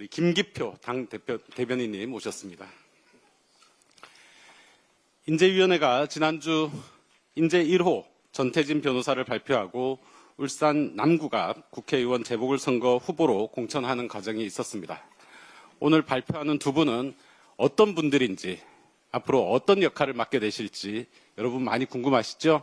우리 김기표 당 대변인님 모셨습니다. 인재위원회가 지난주 인재 1호 전태진 변호사를 발표하고 울산 남구가 국회의원 재보궐선거 후보로 공천하는 과정이 있었습니다. 오늘 발표하는 두 분은 어떤 분들인지, 앞으로 어떤 역할을 맡게 되실지 여러분 많이 궁금하시죠?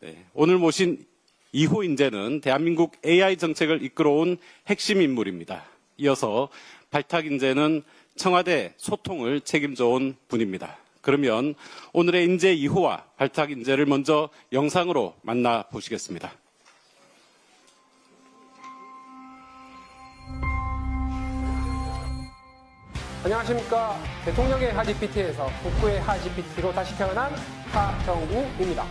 네, 오늘 모신 2호 인재는 대한민국 AI 정책을 이끌어온 핵심 인물입니다. 이어서 발탁 인재는 청와대 소통을 책임져온 분입니다. 그러면 오늘의 인재 2호와 발탁 인재를 먼저 영상으로 만나보시겠습니다. 안녕하십니까. 대통령의 하GPT에서 북구의 하GPT로 다시 태어난 하정우입니다.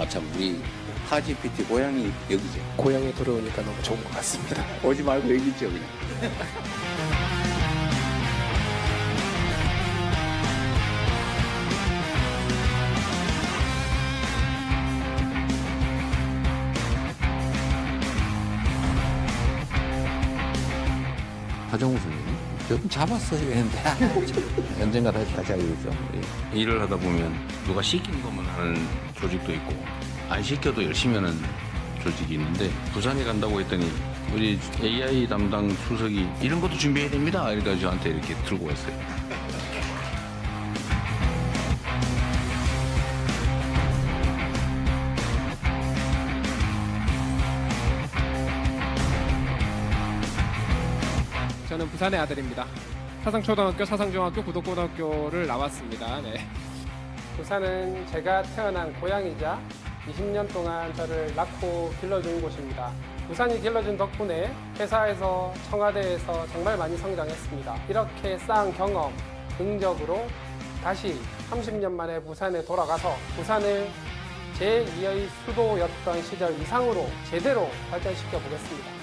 참 우리 하GPT 고향이 여기죠. 고향에 돌아오니까 너무 좋은 것 같습니다. 오지 말고 여기 있죠 그냥. 하정우 선생님, 좀 잡았어야 했는데 언젠가 다시 알고 있죠. 일을 하다 보면 누가 시키는 것만 하는 조직도 있고 안 시켜도 열심히 하는 조직이 있는데 부산에 간다고 했더니 우리 AI 담당 수석이 이런 것도 준비해야 됩니다. 이래가지고 저한테 이렇게 들고 왔어요. 저는 부산의 아들입니다. 사상초등학교, 사상중학교, 구덕고등학교를 나왔습니다. 네. 부산은 제가 태어난 고향이자 20년 동안 저를 낳고 길러준 곳입니다. 부산이 길러준 덕분에 회사에서, 청와대에서 정말 많이 성장했습니다. 이렇게 쌓은 경험, 긍정적으로 다시 30년 만에 부산에 돌아가서 부산을 제2의 수도였던 시절 이상으로 제대로 발전시켜 보겠습니다.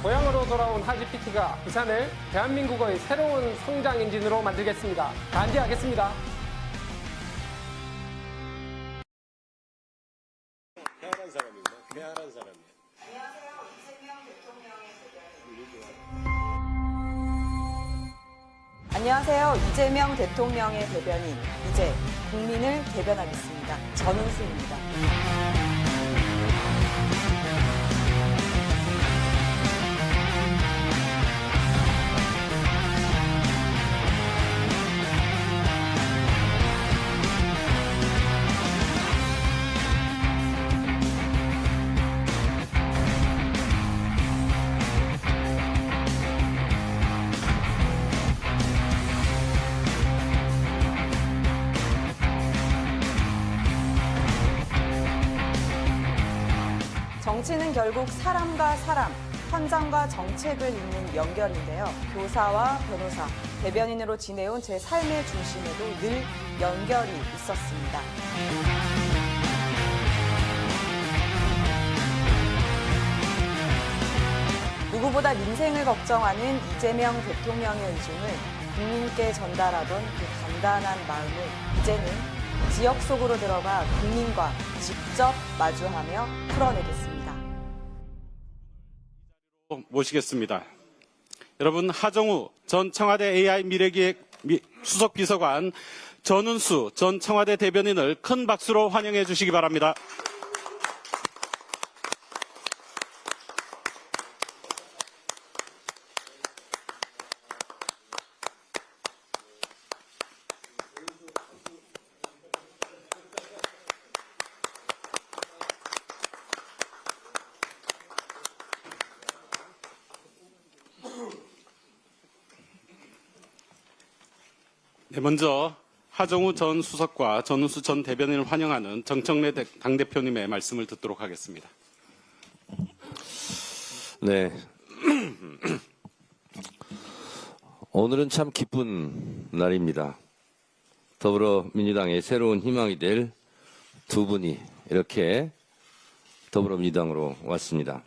고향으로 돌아온 하GPT가 부산을 대한민국의 새로운 성장 엔진으로 만들겠습니다. 단지하겠습니다. 쾌활한 사람입니다. 쾌활한 사람이에요. 안녕하세요. 이재명 대통령의 대변인, 이제 국민을 대변하겠습니다. 전은수입니다. 정치는 결국 사람과 사람, 현장과 정책을 잇는 연결인데요. 교사와 변호사, 대변인으로 지내온 제 삶의 중심에도 늘 연결이 있었습니다. 누구보다 민생을 걱정하는 이재명 대통령의 의중을 국민께 전달하던 그 단단한 마음을 이제는 지역 속으로 들어가 국민과 직접 마주하며 풀어내겠습니다. 모시겠습니다. 여러분, 하정우 전 청와대 AI 미래기획 수석 비서관, 전은수 전 청와대 대변인을 큰 박수로 환영해 주시기 바랍니다. 네, 먼저 하정우 전 수석과 전은수 전 대변인을 환영하는 정청래 당대표님의 말씀을 듣도록 하겠습니다. 네. 오늘은 참 기쁜 날입니다. 더불어민주당의 새로운 희망이 될 두 분이 이렇게 더불어민주당으로 왔습니다.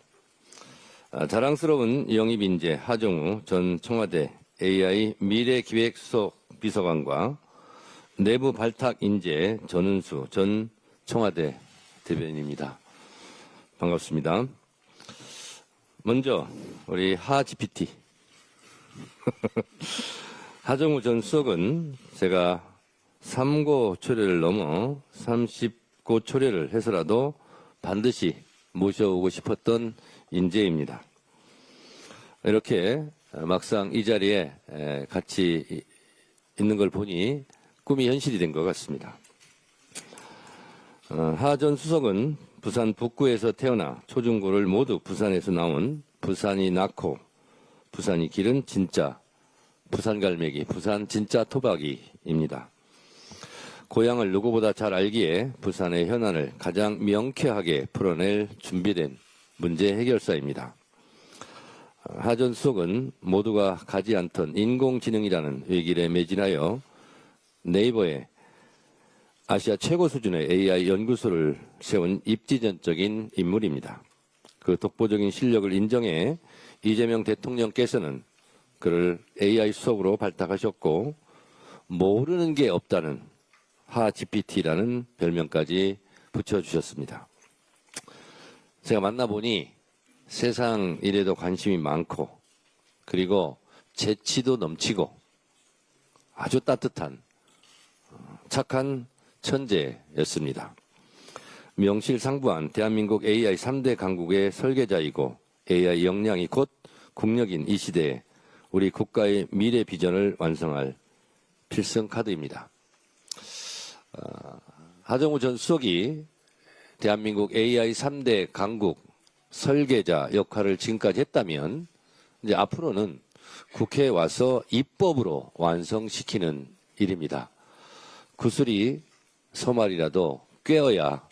자랑스러운 영입 인재 하정우 전 청와대 AI 미래기획수석 비서관과 내부 발탁 인재 전은수 전 청와대 대변인입니다. 반갑습니다. 먼저 우리 하 GPT 하정우 전 수석은 제가 3고 초려를 넘어 30고 초려를 해서라도 반드시 모셔오고 싶었던 인재입니다. 이렇게 막상 이 자리에 같이 있는 걸 보니 꿈이 현실이 된 것 같습니다. 하 전 수석은 부산 북구에서 태어나 초중고를 모두 부산에서 나온 부산이 낳고 부산이 기른 진짜 부산갈매기, 부산 진짜 토박이입니다. 고향을 누구보다 잘 알기에 부산의 현안을 가장 명쾌하게 풀어낼 준비된 문제 해결사입니다. 하 전 수석은 모두가 가지 않던 인공지능이라는 외길에 매진하여 네이버에 아시아 최고 수준의 AI 연구소를 세운 입지전적인 인물입니다. 그 독보적인 실력을 인정해 이재명 대통령께서는 그를 AI 수석으로 발탁하셨고 모르는 게 없다는 하 GPT라는 별명까지 붙여주셨습니다. 제가 만나보니 세상 일에도 관심이 많고 그리고 재치도 넘치고 아주 따뜻한 착한 천재였습니다. 명실상부한 대한민국 AI 3대 강국의 설계자이고 AI 역량이 곧 국력인 이 시대에 우리 국가의 미래 비전을 완성할 필승 카드입니다. 하정우 전 수석이 대한민국 AI 3대 강국 설계자 역할을 지금까지 했다면 이제 앞으로는 국회에 와서 입법으로 완성시키는 일입니다. 구슬이 소말이라도 꿰어야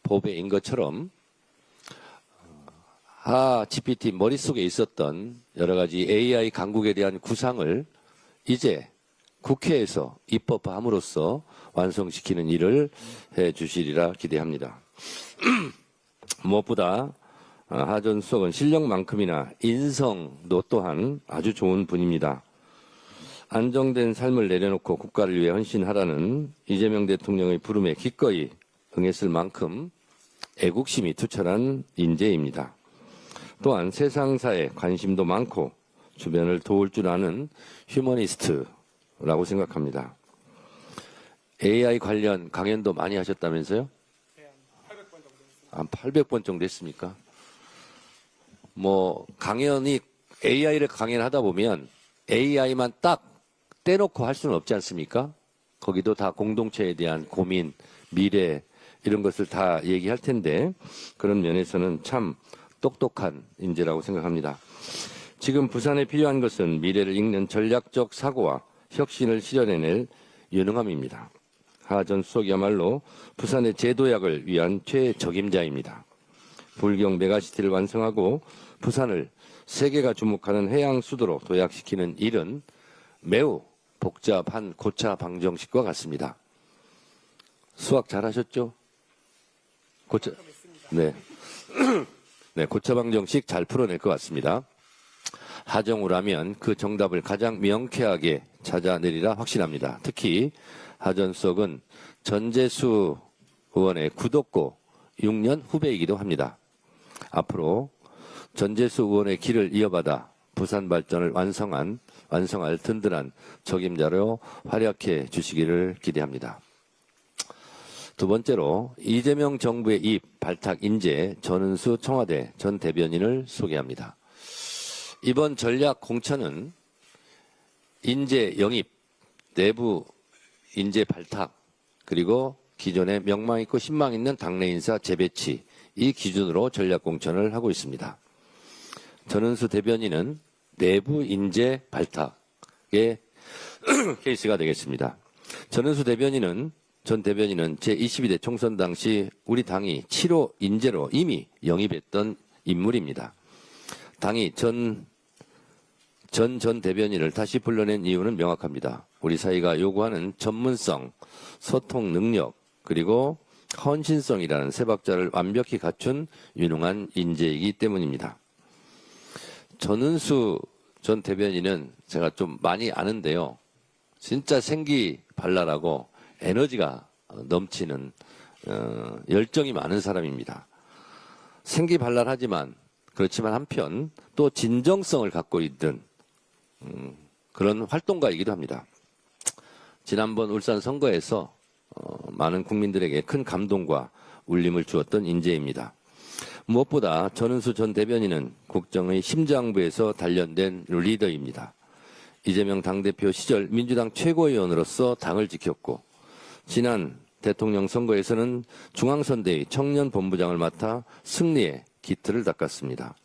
보배인 것처럼 하 GPT 머릿속에 있었던 여러 가지 AI 강국에 대한 구상을 이제 국회에서 입법함으로써 완성시키는 일을 해 주시리라 기대합니다. 무엇보다 하 전 수석은 실력만큼이나 인성도 또한 아주 좋은 분입니다. 안정된 삶을 내려놓고 국가를 위해 헌신하라는 이재명 대통령의 부름에 기꺼이 응했을 만큼 애국심이 투철한 인재입니다. 또한 세상사에 관심도 많고 주변을 도울 줄 아는 휴머니스트라고 생각합니다. AI 관련 강연도 많이 하셨다면서요? 한 800번 정도 했습니까? 강연이 AI를 강연하다 보면 AI만 딱 떼놓고 할 수는 없지 않습니까? 거기도 다 공동체에 대한 고민, 미래 이런 것을 다 얘기할 텐데 그런 면에서는 참 똑똑한 인재라고 생각합니다. 지금 부산에 필요한 것은 미래를 읽는 전략적 사고와 혁신을 실현해낼 유능함입니다. 하 전 수석이야말로 부산의 재도약을 위한 최적임자입니다. 불경 메가시티를 완성하고 부산을 세계가 주목하는 해양 수도로 도약시키는 일은 매우 복잡한 고차 방정식과 같습니다. 수학 잘하셨죠? 네. 네, 고차 방정식 잘 풀어낼 것 같습니다. 하정우라면 그 정답을 가장 명쾌하게 찾아내리라 확신합니다. 특히 하 전 수석은 전재수 의원의 구독고 6년 후배이기도 합니다. 앞으로 전재수 의원의 길을 이어받아 부산 발전을 완성할 든든한 적임자로 활약해 주시기를 기대합니다. 두 번째로 이재명 정부의 입 발탁 인재 전은수 청와대 전 대변인을 소개합니다. 이번 전략 공천은 인재 영입, 내부 인재 발탁, 그리고 기존에 명망 있고 신망 있는 당내 인사 재배치 이 기준으로 전략 공천을 하고 있습니다. 전은수 대변인은 내부 인재 발탁의 케이스가 되겠습니다. 전은수 전 대변인은 제22대 총선 당시 우리 당이 7호 인재로 이미 영입했던 인물입니다. 당이 전 대변인을 다시 불러낸 이유는 명확합니다. 우리 사회가 요구하는 전문성, 소통 능력, 그리고 헌신성이라는 세 박자를 완벽히 갖춘 유능한 인재이기 때문입니다. 전은수 전 대변인은 제가 좀 많이 아는데요. 진짜 생기 발랄하고 에너지가 넘치는 열정이 많은 사람입니다. 생기발랄하지만 그렇지만 한편 또 진정성을 갖고 있던 그런 활동가이기도 합니다. 지난번 울산 선거에서 많은 국민들에게 큰 감동과 울림을 주었던 인재입니다. 무엇보다 전은수 전 대변인은 국정의 심장부에서 단련된 리더입니다. 이재명 당대표 시절 민주당 최고위원으로서 당을 지켰고 지난 대통령 선거에서는 중앙선대위 청년본부장을 맡아 승리에 기틀을 닦았습니다.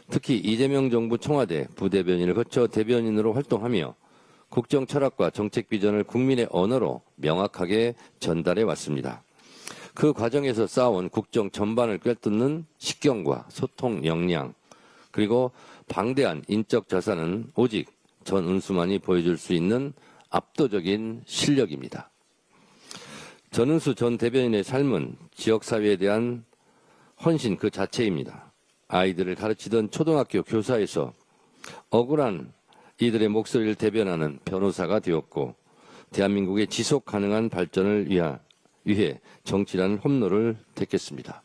특히 이재명 정부 청와대 부대변인을 거쳐 대변인으로 활동하며 국정 철학과 정책 비전을 국민의 언어로 명확하게 전달해 왔습니다. 그 과정에서 쌓아온 국정 전반을 꿰뚫는 식견과 소통 역량 그리고 방대한 인적 자산은 오직 전은수만이 보여줄 수 있는 압도적인 실력입니다. 전은수 전 대변인의 삶은 지역사회에 대한 헌신 그 자체입니다. 아이들을 가르치던 초등학교 교사에서 억울한 이들의 목소리를 대변하는 변호사가 되었고 대한민국의 지속 가능한 발전을 위해 정치라는 험로를 택했습니다.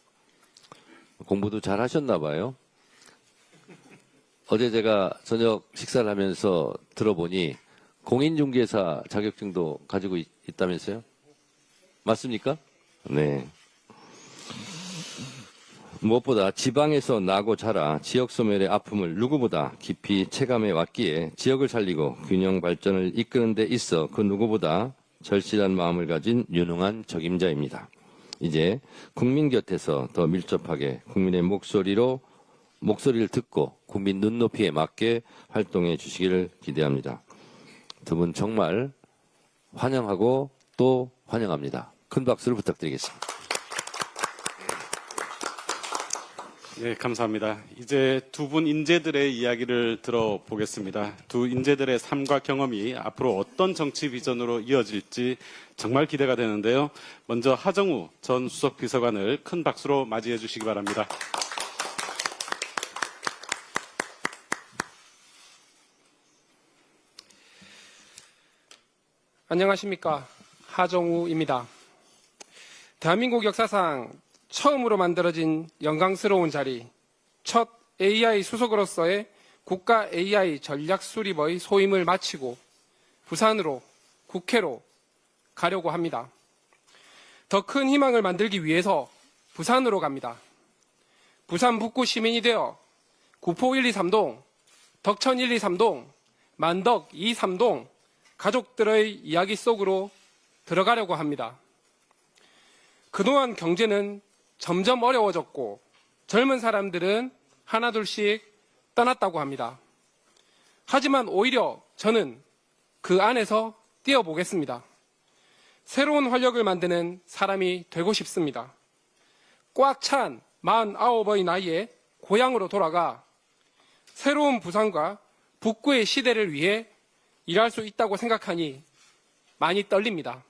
공부도 잘 하셨나 봐요. 어제 제가 저녁 식사를 하면서 들어보니 공인중개사 자격증도 가지고 있다면서요? 맞습니까? 네. 무엇보다 지방에서 나고 자라 지역 소멸의 아픔을 누구보다 깊이 체감해 왔기에 지역을 살리고 균형 발전을 이끄는 데 있어 그 누구보다 절실한 마음을 가진 유능한 적임자입니다. 이제 국민 곁에서 더 밀접하게 국민의 목소리를 듣고 국민 눈높이에 맞게 활동해 주시기를 기대합니다. 두 분 정말 환영하고 또 환영합니다. 큰 박수를 부탁드리겠습니다. 네, 감사합니다. 이제 두 분 인재들의 이야기를 들어보겠습니다. 두 인재들의 삶과 경험이 앞으로 어떤 정치 비전으로 이어질지 정말 기대가 되는데요. 먼저 하정우 전 수석비서관을 큰 박수로 맞이해 주시기 바랍니다. 안녕하십니까. 하정우입니다. 대한민국 역사상 처음으로 만들어진 영광스러운 자리, 첫 AI 수석으로서의 국가 AI 전략 수립의 소임을 마치고 부산으로, 국회로 가려고 합니다. 더 큰 희망을 만들기 위해서 부산으로 갑니다. 부산 북구 시민이 되어 구포 123동, 덕천 123동, 만덕 23동 가족들의 이야기 속으로 들어가려고 합니다. 그동안 경제는 점점 어려워졌고 젊은 사람들은 하나둘씩 떠났다고 합니다. 하지만 오히려 저는 그 안에서 뛰어보겠습니다. 새로운 활력을 만드는 사람이 되고 싶습니다. 꽉 찬 49의 나이에 고향으로 돌아가 새로운 부산과 북구의 시대를 위해 일할 수 있다고 생각하니 많이 떨립니다.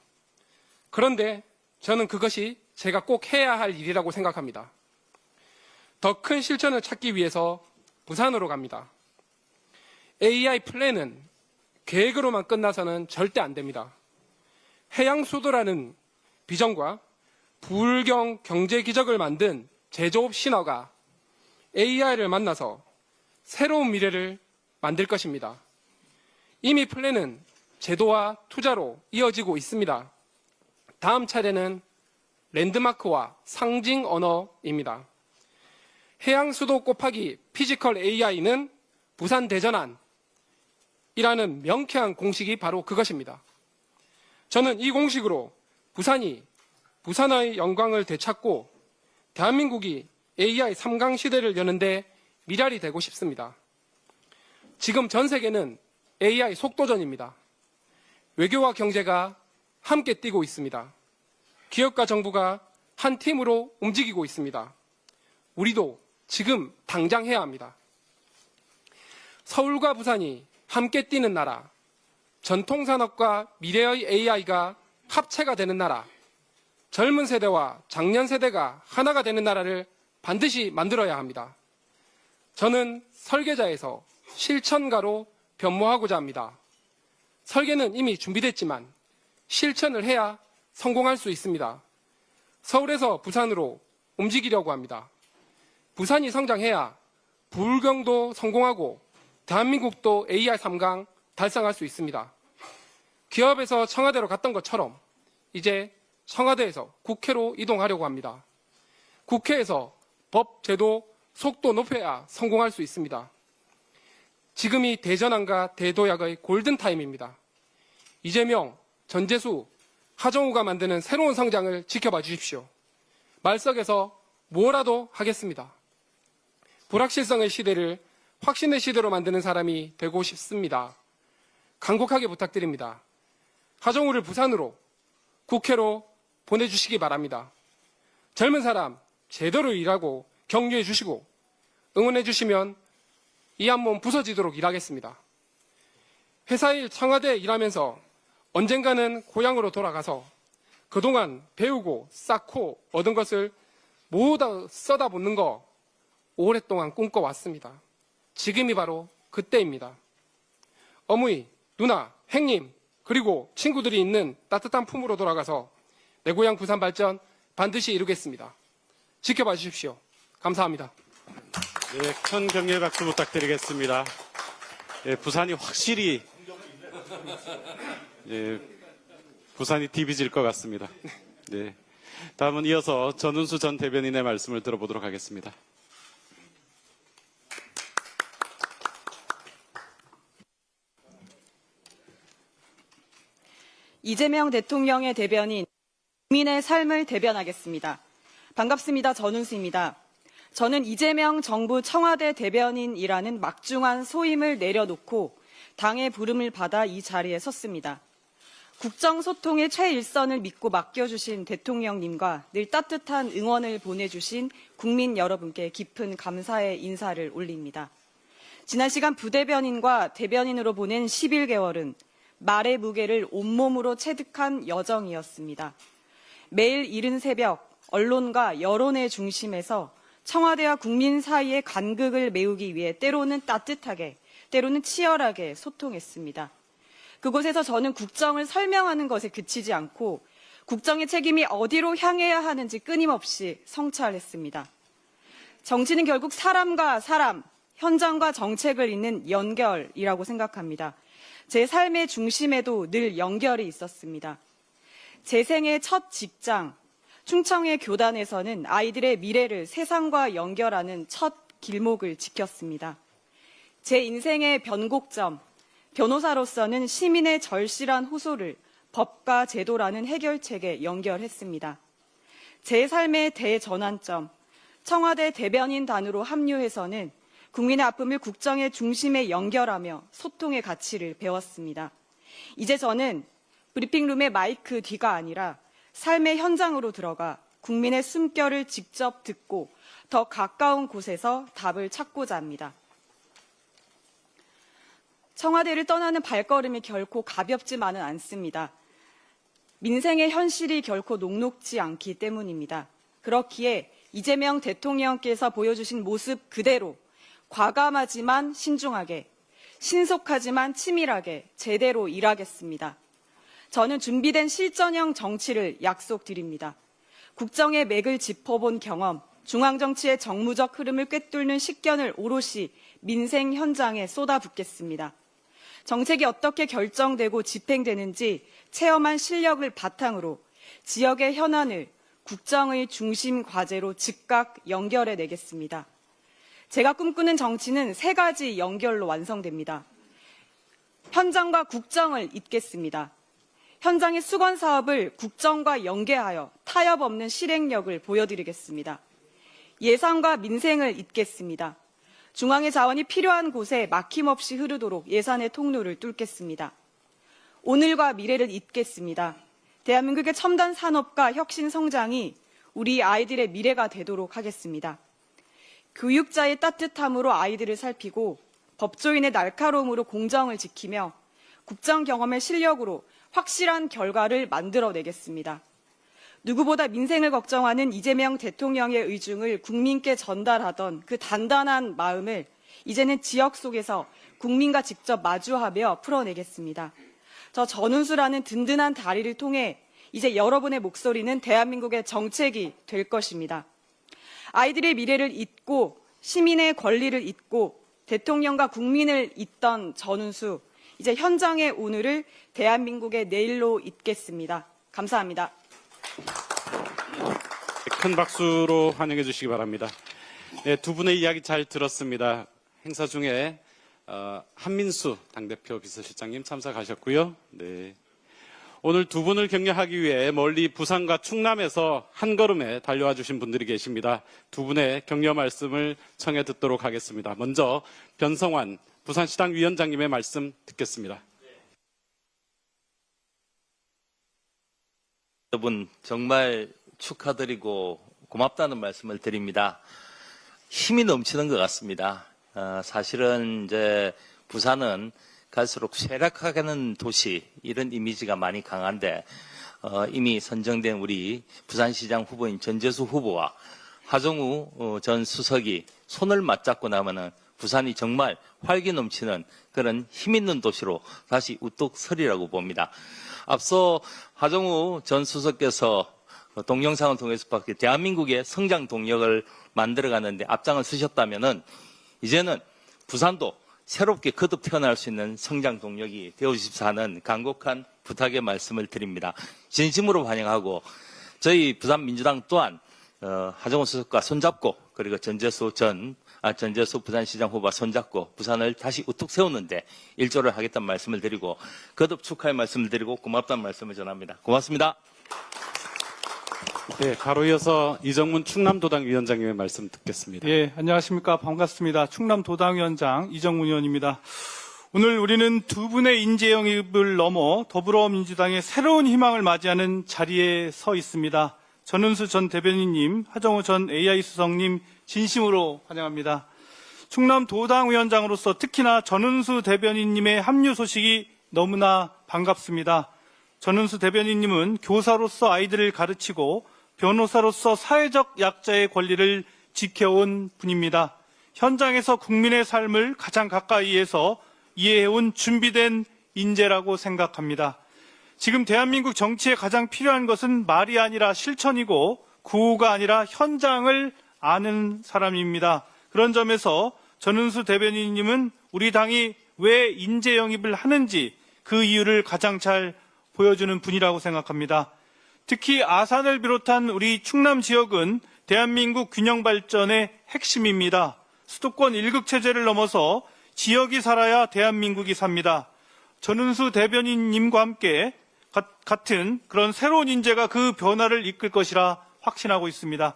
그런데 저는 그것이 제가 꼭 해야 할 일이라고 생각합니다. 더 큰 실천을 찾기 위해서 부산으로 갑니다. AI 플랜은 계획으로만 끝나서는 절대 안 됩니다. 해양수도라는 비전과 불경 경제 기적을 만든 제조업 신화가 AI를 만나서 새로운 미래를 만들 것입니다. 이미 플랜은 제도와 투자로 이어지고 있습니다. 다음 차례는 랜드마크와 상징 언어입니다. 해양수도 곱하기 피지컬 AI는 부산 대전안이라는 명쾌한 공식이 바로 그것입니다. 저는 이 공식으로 부산의 영광을 되찾고 대한민국이 AI 3강 시대를 여는데 미랄이 되고 싶습니다. 지금 전 세계는 AI 속도전입니다. 외교와 경제가 함께 뛰고 있습니다. 기업과 정부가 한 팀으로 움직이고 있습니다. 우리도 지금 당장 해야 합니다. 서울과 부산이 함께 뛰는 나라, 전통산업과 미래의 AI가 합체가 되는 나라, 젊은 세대와 장년 세대가 하나가 되는 나라를 반드시 만들어야 합니다. 저는 설계자에서 실천가로 변모하고자 합니다. 설계는 이미 준비됐지만 실천을 해야 성공할 수 있습니다. 서울에서 부산으로 움직이려고 합니다. 부산이 성장해야 부울경도 성공하고 대한민국도 AR 3강 달성할 수 있습니다. 기업에서 청와대로 갔던 것처럼 이제 청와대에서 국회로 이동하려고 합니다. 국회에서 법, 제도, 속도 높여야 성공할 수 있습니다. 지금이 대전환과 대도약의 골든타임입니다. 이재명, 전재수, 하정우가 만드는 새로운 성장을 지켜봐 주십시오. 말석에서 뭐라도 하겠습니다. 불확실성의 시대를 확신의 시대로 만드는 사람이 되고 싶습니다. 간곡하게 부탁드립니다. 하정우를 부산으로, 국회로 보내주시기 바랍니다. 젊은 사람 제대로 일하고 격려해 주시고 응원해 주시면 이 한 몸 부서지도록 일하겠습니다. 회사 일 청와대 일하면서 언젠가는 고향으로 돌아가서 그동안 배우고 쌓고 얻은 것을 모두 쏟아붓는 거 오랫동안 꿈꿔왔습니다. 지금이 바로 그때입니다. 어머니, 누나, 형님, 그리고 친구들이 있는 따뜻한 품으로 돌아가서 내 고향 부산 발전 반드시 이루겠습니다. 지켜봐 주십시오. 감사합니다. 네, 큰 격려 박수 부탁드리겠습니다. 예, 부산이 확실히 부산이 DB질 것 같습니다. 네, 다음은 이어서 전운수 전 대변인의 말씀을 들어보도록 하겠습니다. 이재명 대통령의 대변인, 국민의 삶을 대변하겠습니다. 반갑습니다. 전운수입니다. 저는 이재명 정부 청와대 대변인이라는 막중한 소임을 내려놓고 당의 부름을 받아 이 자리에 섰습니다. 국정소통의 최일선을 믿고 맡겨주신 대통령님과 늘 따뜻한 응원을 보내주신 국민 여러분께 깊은 감사의 인사를 올립니다. 지난 시간 부대변인과 대변인으로 보낸 11개월은 말의 무게를 온몸으로 체득한 여정이었습니다. 매일 이른 새벽 언론과 여론의 중심에서 청와대와 국민 사이의 간극을 메우기 위해 때로는 따뜻하게, 때로는 치열하게 소통했습니다. 그곳에서 저는 국정을 설명하는 것에 그치지 않고 국정의 책임이 어디로 향해야 하는지 끊임없이 성찰했습니다. 정치는 결국 사람과 사람, 현장과 정책을 잇는 연결이라고 생각합니다. 제 삶의 중심에도 늘 연결이 있었습니다. 제 생의 첫 직장, 충청의 교단에서는 아이들의 미래를 세상과 연결하는 첫 길목을 지켰습니다. 제 인생의 변곡점, 변호사로서는 시민의 절실한 호소를 법과 제도라는 해결책에 연결했습니다. 제 삶의 대전환점, 청와대 대변인단으로 합류해서는 국민의 아픔을 국정의 중심에 연결하며 소통의 가치를 배웠습니다. 이제 저는 브리핑룸의 마이크 뒤가 아니라 삶의 현장으로 들어가 국민의 숨결을 직접 듣고 더 가까운 곳에서 답을 찾고자 합니다. 청와대를 떠나는 발걸음이 결코 가볍지만은 않습니다. 민생의 현실이 결코 녹록지 않기 때문입니다. 그렇기에 이재명 대통령께서 보여주신 모습 그대로 과감하지만 신중하게, 신속하지만 치밀하게 제대로 일하겠습니다. 저는 준비된 실전형 정치를 약속드립니다. 국정의 맥을 짚어본 경험, 중앙정치의 정무적 흐름을 꿰뚫는 식견을 오롯이 민생 현장에 쏟아붓겠습니다. 정책이 어떻게 결정되고 집행되는지 체험한 실력을 바탕으로 지역의 현안을 국정의 중심 과제로 즉각 연결해내겠습니다. 제가 꿈꾸는 정치는 3가지 연결로 완성됩니다. 현장과 국정을 잇겠습니다. 현장의 수건 사업을 국정과 연계하여 타협 없는 실행력을 보여드리겠습니다. 예산과 민생을 잇겠습니다. 중앙의 자원이 필요한 곳에 막힘없이 흐르도록 예산의 통로를 뚫겠습니다. 오늘과 미래를 잇겠습니다. 대한민국의 첨단 산업과 혁신 성장이 우리 아이들의 미래가 되도록 하겠습니다. 교육자의 따뜻함으로 아이들을 살피고 법조인의 날카로움으로 공정을 지키며 국정 경험의 실력으로 확실한 결과를 만들어내겠습니다. 누구보다 민생을 걱정하는 이재명 대통령의 의중을 국민께 전달하던 그 단단한 마음을 이제는 지역 속에서 국민과 직접 마주하며 풀어내겠습니다. 저 전운수라는 든든한 다리를 통해 이제 여러분의 목소리는 대한민국의 정책이 될 것입니다. 아이들의 미래를 잇고 시민의 권리를 잇고 대통령과 국민을 잇던 전운수, 이제 현장의 오늘을 대한민국의 내일로 잇겠습니다. 감사합니다. 큰 박수로 환영해 주시기 바랍니다. 네, 두 분의 이야기 잘 들었습니다. 행사 중에 한민수 당대표 비서실장님 참석하셨고요. 네. 오늘 두 분을 격려하기 위해 멀리 부산과 충남에서 한 걸음에 달려와 주신 분들이 계십니다. 두 분의 격려 말씀을 청해 듣도록 하겠습니다. 먼저 변성환 부산시당 위원장님의 말씀 듣겠습니다. 여러분 정말 축하드리고 고맙다는 말씀을 드립니다. 힘이 넘치는 것 같습니다. 사실은 이제 부산은 갈수록 쇠락하는 도시 이런 이미지가 많이 강한데 이미 선정된 우리 부산시장 후보인 전재수 후보와 하정우 전 수석이 손을 맞잡고 나면은 부산이 정말 활기 넘치는 그런 힘 있는 도시로 다시 우뚝 서리라고 봅니다. 앞서 하정우 전 수석께서 동영상을 통해서 봤기 대한민국의 성장 동력을 만들어가는데 앞장을 쓰셨다면은 이제는 부산도 새롭게 거듭 태어날 수 있는 성장 동력이 되어주십사 하는 간곡한 부탁의 말씀을 드립니다. 진심으로 환영하고 저희 부산민주당 또한 하정우 수석과 손잡고 그리고 전재수 부산시장 후보와 손잡고 부산을 다시 우뚝 세우는데 일조를 하겠다는 말씀을 드리고 거듭 축하의 말씀을 드리고 고맙다는 말씀을 전합니다. 고맙습니다. 네, 바로 이어서 이정문 충남도당 위원장님의 말씀 듣겠습니다. 예, 안녕하십니까. 반갑습니다. 충남도당위원장 이정문 의원입니다. 오늘 우리는 두 분의 인재 영입을 넘어 더불어민주당의 새로운 희망을 맞이하는 자리에 서 있습니다. 전은수 전 대변인님, 하정우 전 AI 수석님 진심으로 환영합니다. 충남도당위원장으로서 특히나 전은수 대변인님의 합류 소식이 너무나 반갑습니다. 전은수 대변인님은 교사로서 아이들을 가르치고 변호사로서 사회적 약자의 권리를 지켜온 분입니다. 현장에서 국민의 삶을 가장 가까이에서 이해해온 준비된 인재라고 생각합니다. 지금 대한민국 정치에 가장 필요한 것은 말이 아니라 실천이고 구호가 아니라 현장을 아는 사람입니다. 그런 점에서 전은수 대변인님은 우리 당이 왜 인재 영입을 하는지 그 이유를 가장 잘 보여주는 분이라고 생각합니다. 특히 아산을 비롯한 우리 충남 지역은 대한민국 균형 발전의 핵심입니다. 수도권 1극 체제를 넘어서 지역이 살아야 대한민국이 삽니다. 전은수 대변인님과 함께 같은 그런 새로운 인재가 그 변화를 이끌 것이라 확신하고 있습니다.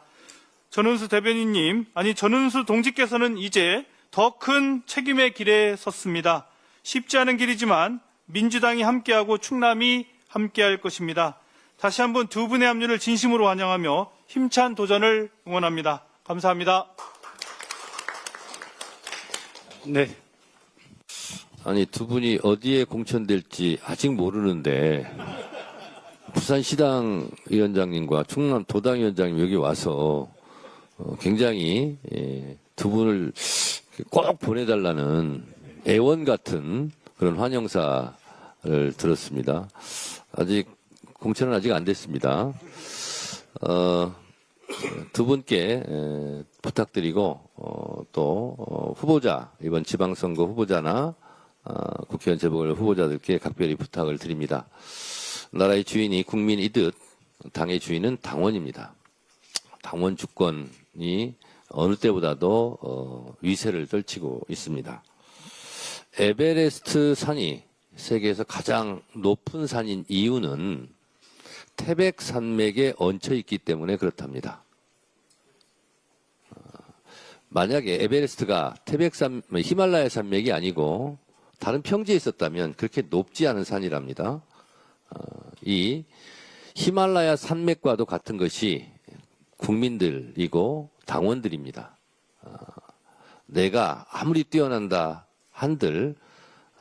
전은수 대변인님, 전은수 동지께서는 이제 더 큰 책임의 길에 섰습니다. 쉽지 않은 길이지만 민주당이 함께하고 충남이 함께할 것입니다. 다시 한번 두 분의 합류를 진심으로 환영하며 힘찬 도전을 응원합니다. 감사합니다. 네. 아니, 두 분이 어디에 공천될지 아직 모르는데 부산시당 위원장님과 충남도당위원장님 여기 와서 굉장히 두 분을 꼭 보내달라는 애원 같은 그런 환영사를 들었습니다. 아직 공천은 아직 안 됐습니다. 두 분께 부탁드리고 또 후보자, 이번 지방선거 후보자나 국회의원 재보궐 후보자들께 각별히 부탁을 드립니다. 나라의 주인이 국민이듯 당의 주인은 당원입니다. 당원 주권이 어느 때보다도 위세를 떨치고 있습니다. 에베레스트 산이 세계에서 가장 높은 산인 이유는 태백 산맥에 얹혀 있기 때문에 그렇답니다. 만약에 에베레스트가 히말라야 산맥이 아니고 다른 평지에 있었다면 그렇게 높지 않은 산이랍니다. 이 히말라야 산맥과도 같은 것이 국민들이고 당원들입니다. 내가 아무리 뛰어난다 한들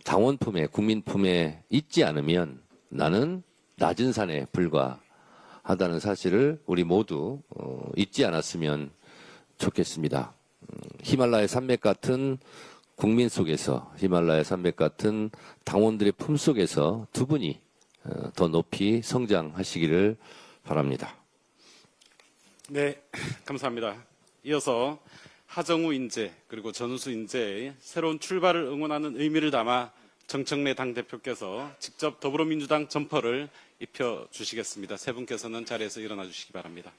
당원 품에, 국민 품에 있지 않으면 나는 낮은 산에 불과하다는 사실을 우리 모두 잊지 않았으면 좋겠습니다. 히말라야 산맥 같은 국민 속에서, 히말라야 산맥 같은 당원들의 품 속에서 두 분이 더 높이 성장하시기를 바랍니다. 네, 감사합니다. 이어서 하정우 인재 그리고 전우수 인재의 새로운 출발을 응원하는 의미를 담아 정청래 당대표께서 직접 더불어민주당 점퍼를 입혀주시겠습니다. 세 분께서는 자리에서 일어나 주시기 바랍니다.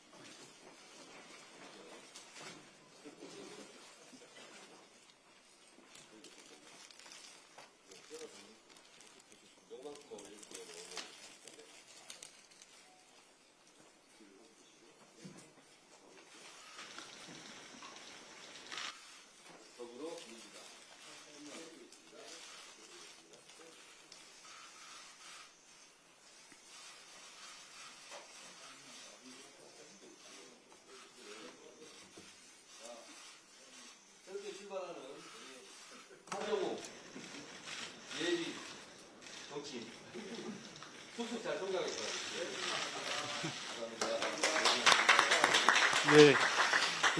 네,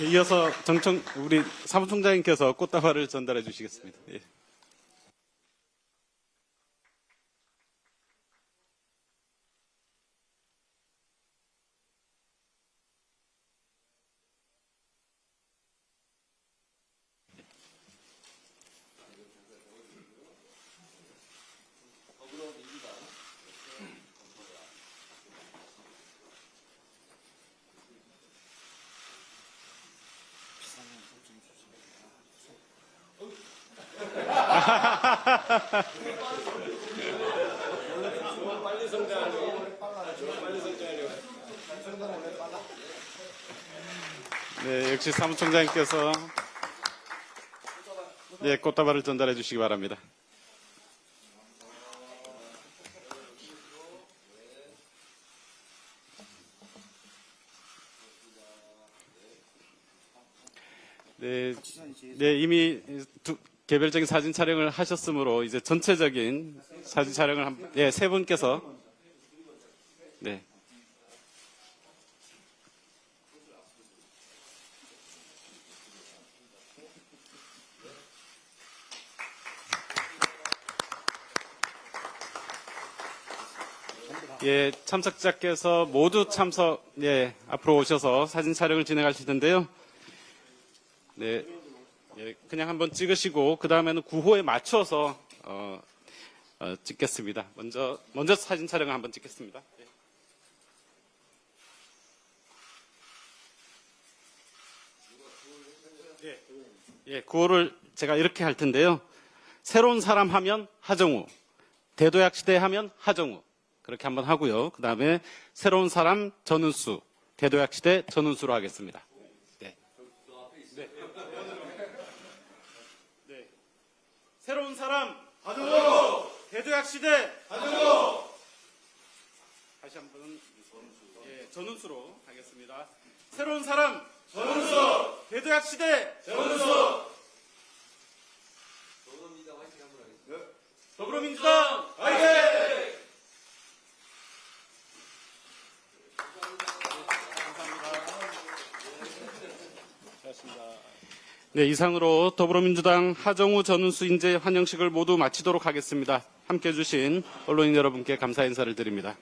이어서 우리 사무총장님께서 꽃다발을 전달해 주시겠습니다. 예. 네, 역시 사무총장님께서 네, 꽃다발을 전달해 주시기 바랍니다. 네, 이미 개별적인 사진 촬영을 하셨으므로 이제 전체적인 사진 촬영을 세 분께서 네. 예, 참석자께서 모두 앞으로 오셔서 사진 촬영을 진행하실 텐데요. 네, 예, 그냥 한번 찍으시고 그 다음에는 구호에 맞춰서 찍겠습니다. 먼저 사진 촬영을 한번 찍겠습니다. 예, 구호를 제가 이렇게 할 텐데요. 새로운 사람 하면 하정우, 대도약 시대 하면 하정우. 그렇게 한번 하고요. 그 다음에 새로운 사람 전은수, 대도약 시대 전은수로 하겠습니다. 네. 네. 새로운 사람 하정우, 대도약 시대 하정우. 다시 한번 전은수로 하겠습니다. 새로운 사람 전은수, 대도약 시대 전은수. 더불어민주당 화이팅! 네, 이상으로 더불어민주당 하정우 전은수 인재 환영식을 모두 마치도록 하겠습니다. 함께해 주신 언론인 여러분께 감사 인사를 드립니다.